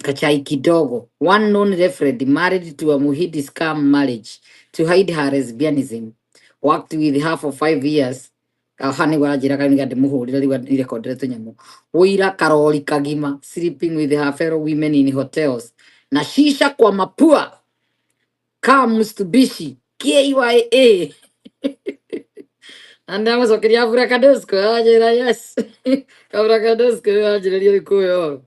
kachai kidogo. One known referee married to a Muhidi scam marriage to hide her lesbianism. Worked with her for 5 years. Hani wajira kani gade muhuri li wadi record reto nyamu. Uira karoli kagima sleeping with her fellow women in hotels. Na shisha kwa mapua. Comes to bishi. KYA. Andamos o queria furacadosco. Ajira yes. Furacadosco ajira li kuyo.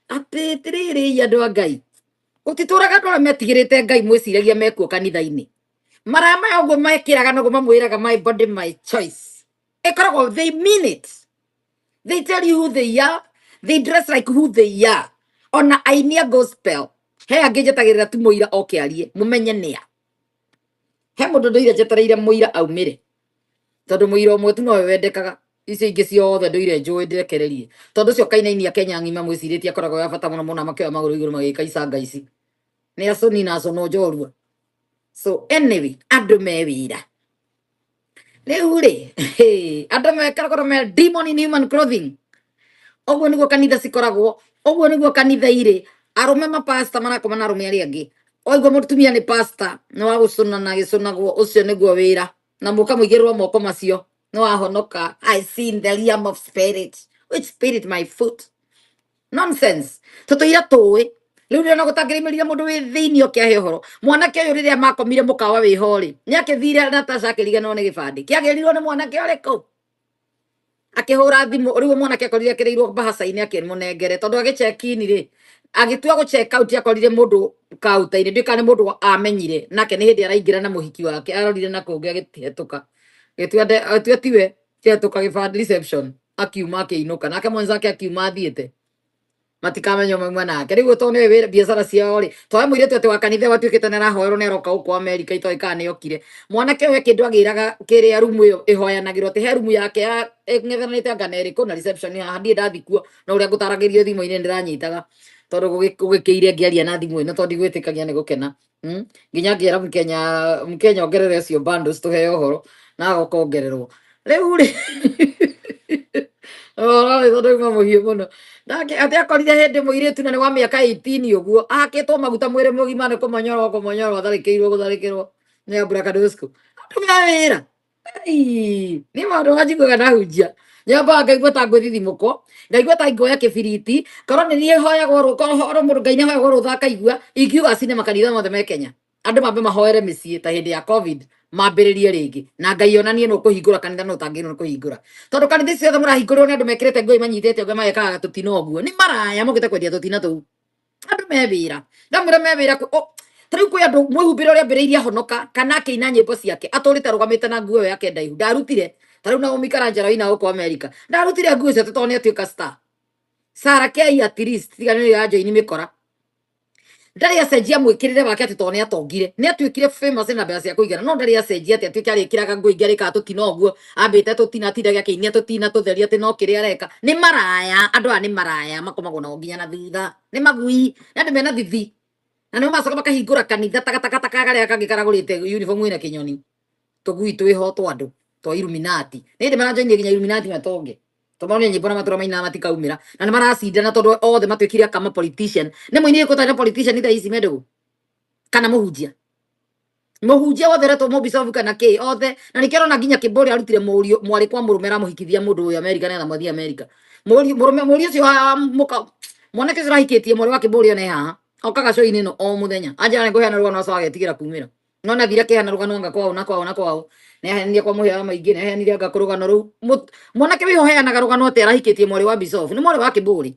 Ateterere ya doa gai. Utituraga ndora metigirite ngai mwiciragia mekuo kanitha-ini. Maraya maya uguo mekiraga noguo mamwiraga my body my choice. Ikoragwo they mean it. They tell you who they are. They dress like who they are. Ona ainia gospel. He angi njetagirira tu muira oke arie. Mumenye nia. He mundu nduire njetereire muira aumire. Tondu muira umwe tu nowe wendekaga. Icio ingi ciothe nduire njui ndirekererie. Tondu cio kainainia Kenya ng'ima mwiciritie akoragwo ya bata muno muno makioya maguru iguru magika icanga ici. Ni aconi na acono njorua. So anyway, andu me wira. Riu ri, andu mekoragwo me demon in human clothing. Oguo niguo kanitha cikoragwo. Oguo niguo kanitha iri. Arume mapasta marakoma na arume aria angi. Oiguo mutumia ni pasta no wa gucuna na gicunagwo ucio niguo wira. Na muka muigirwo moko macio no ahonoka. I seen the realm of spirit. Which spirit my foot? Nonsense. Tutuira tuwi. Riu rio no gutangirimirire mundu wi thiini okiahe horo. Mwanake uyu riria makomire mukawa wi hori. Ni akithire Natasha akiriganwo ni gibandi. Kiagerirwo ni mwanake uriku. Akihura thimu riu mwanake akorire akireirwo bahasa-ini akimunengere tondu agichekini ri agitua go check out akorire mundu kauta-ini ndika ni mundu amenyire nake ni hindi araingira na muhiki wake arorire na kungi agitihetuka gitua tiwe tihetuka gibandi reception akiuma akiinuka nake mwenzake akiuma athiete matikamenyo mamwe nake riu to ni wira biacara ciao ri to mwire tu wa kanitha watuikite na rahoerwo ni aroka uko America itoi kana ni okire mwanake we kindu agiraga kiri rumu iyo ihoyanagirwo ti he rumu yake ya ngethanite anga eriko na reception ya handi ndathikuo na uria ngutaragirio thimu-ini ndiranyitaga tondu gugikiire ngiaria na thimu ino tondu gwitikagia ni gukena nginya ngiera mkenya ongerere cio bundles tuheo horo na agokongererwo riu ri ora tondu mamuhiu muno nake ati akorire hindi muiritu na ni wa miaka 18 uguo akitwo maguta mwiri mugima ni kumonyorwo tharikirwo ni abrakadosco andu mawira ni maundu majiguaga na hunjia nyamba ngaigua ta ngwithithimuko ngaigua ta ngoya kibiriti korwo ni nie hoyagwo ruko mundu ngai ni hoyagwo rutha akaigua ingiuga cine makanitha mothe me Kenya andu mambe mahoere micii ta hindi ya covid mambiririe ringi na ngai onanie no kuhingura kanitha no tangire no kuhingura tondu kanitha ciothe murahingurwo ni andu mekirite ngui manyitete ngui magekaga tutino uguo ni maraya mugite kwendia tutina tuu andu me wira ndamwira me wira tariu kwi andu mwihumbire uria mbiriirie honoka kana akiina nyimbo ciake aturite rugamite na nguo yake ndaihu ndarutire tariu na umikara njara ina uko America ndarutire nguo ciake toni atuika star Sara Kei at least tigane ya joini mikora ndari acenjia mwikirire wake ati toni atongire ni atuikire famous na mbea cia kuigana no ndari acenjia ati atuike arikiraga nguo ingi arika tutina uguo ambite tutina tindagia kiinia tutina tutheria ati no kiri areka ni maraya andu ni maraya makomagwo na nginya na thutha ni magui na andu mena thithi na nä macoka makahingå kanitha tagatakataka garia kangä karagå uniform ina kinyoni tugui twiho twa andu twa Illuminati nä ndä maranjoinie nginya Illuminati matonge tomaone nyimbo na matura maina matikaumira na nä maracindana tondu othe matuikire kama politician nä muini kutana politician tha ici mendugu kana muhunjia wothe retwo mubicobu kana ki othe na nä kä rona nginya kä mbå rä arutire mwarä kwa må rå me ramuhikithia må ndå å yå America nä mathie America må ri å cio mwanake å cio rahikä tie mwarä wa kä mbå rä one haha okaga coini no o muthenya anja ngo heana rugano aso agetigira kumira no na thira kehana rugano anga kwao ne henia kwa muhia maingi ne henire anga kurugano ru mwanake wiho heanaga rugano ate arahikitie mwari wa bisof ni mwari wa kiburi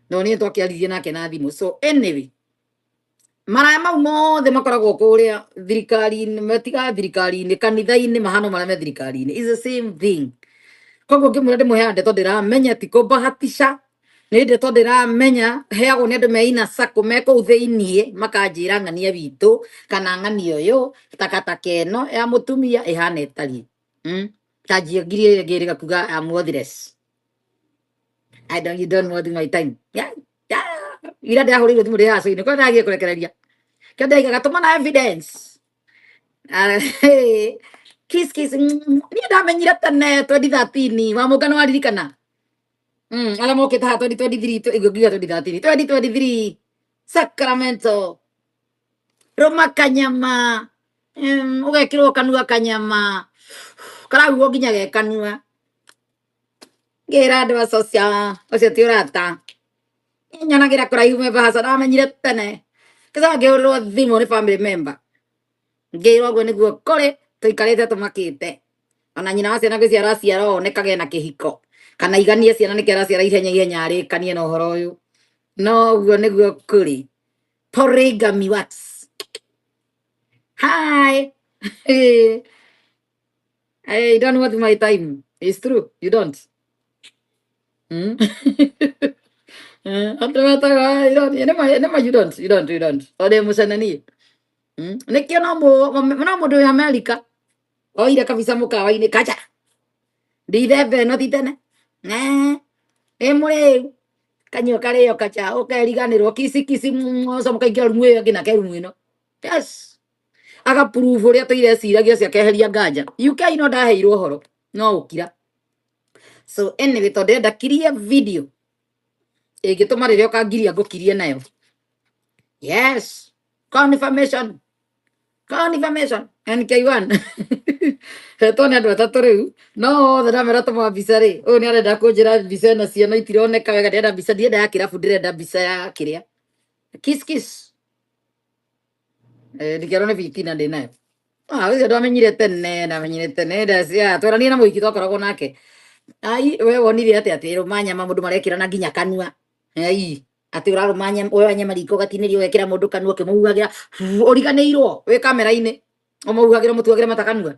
no ni twakiaririe nake na thimu so anyway maraya mau mothe makoragwo kuria thirikari-ini metiga thirikari-ini kanitha-ini mahano maria me thirikari-ini is the same thing koguo ngimwira ndimuhe ndeto ndiramenya ti kubahatisha nä ndeto ndiramenya heagwo nä andå meina sako meko thiini makanjira ng'ania witå kana ng'ania å yå takataka ĩno ya mũtumia ĩhana ĩtariĩ kanjia ngiri ngiri gakuga I'm worthless you don't worth my time ira ndahũrĩirwo thimũ ndĩ haco-inĩ kwa ndagie kũrekereria kĩo ndaigaga tũmana evidence kiss niĩ ndamenyire tene 2013 wa mũngano waririkana Ala mo kita 2023 to igogiga 2023. 2023. Sacramento. Roma kanyama. Ugekirwo kanua kanyama. Karaguo nginya gekanua. Gera andå acocia ũcio ti ũrata nyonagira kũraihu me bahaca ndamenyire tene kĩcoka ngĩhũrĩrwo thimũ nĩ family member ngĩrwo guo nĩguo kũrĩ tũikarĩte tũmakĩte ona nyina wa ciana ngwĩcia araciara onekage na kĩhiko kana iganie ciana nĩkĩ araciara ihenya ihenya arĩkanie na ũhoro ũyũ no guo nĩguo kũrĩ polygamy what hi hey, you don't want my time it's true you don't Andrewataga, you don't. Ode musanani. Nekio no mudu ya Amerika. Oira kabisa mukawa-ini kacha. Ndithembe no titene. Emure kanyo kareo kacha ukeriganirwo kisi mwoco mukaingira rumu iyo ngina kerumu ino. Yes. Aga prove uria tuireciragia ciakeheria nganja. UK no ndaheirwo horo. No ukira. So anyway tondu ndenda kirie video gituma riria ukangiria ngukirie nayo. Yes. Confirmation. NK1. Heto nä andå atatå rä u no othe ndamera tå mwa mbica rä å nä arenda kå njä ra mbica na ciana itironeka wega ndärenda mbica ndienda ya kä rabu ndärenda mbica ya kä rä a kiss ndikä rwo nä bitina ndä nayo å cio ndamenyire tene ndacia tweranie na må iki twakoragwo nake ai we wonire atä atä rå manyama må ndå marekä rana nginya kanua ai atä å rarå manya we wanyama riko gatinä rio wekä ra må ndå kanua kä må huhagä ra å riganä irwo wä kamera-inä o må huhagä ra må tuagä re mata kanua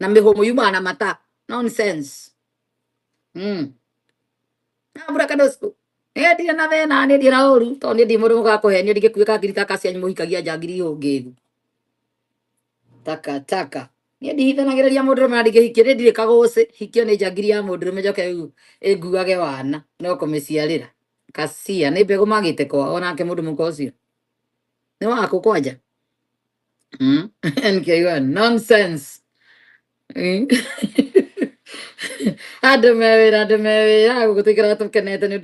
na mä hå må yumaga na mata nonsense mbura kadosku ndirä na thena nä ndirä ra å ru tondå nä ndi må ndå må gakå henio ndigä kuä ka ngiri taka cianyu må hikagia njangiri å ngä taka nä ndihithanagä rä ria må ndå rå me na ndingä hikia nä ndirä kagå cä hikio nä njangiri ya må ndå rå me njoke rä u ä nguage wana no kå mä ciarä ra kacia nä mbegå magä te kwao onake må ndå må ka å cio nä wakå kwanja NK1 nonsense andå me wä ra gå tå ikara tå kenete nä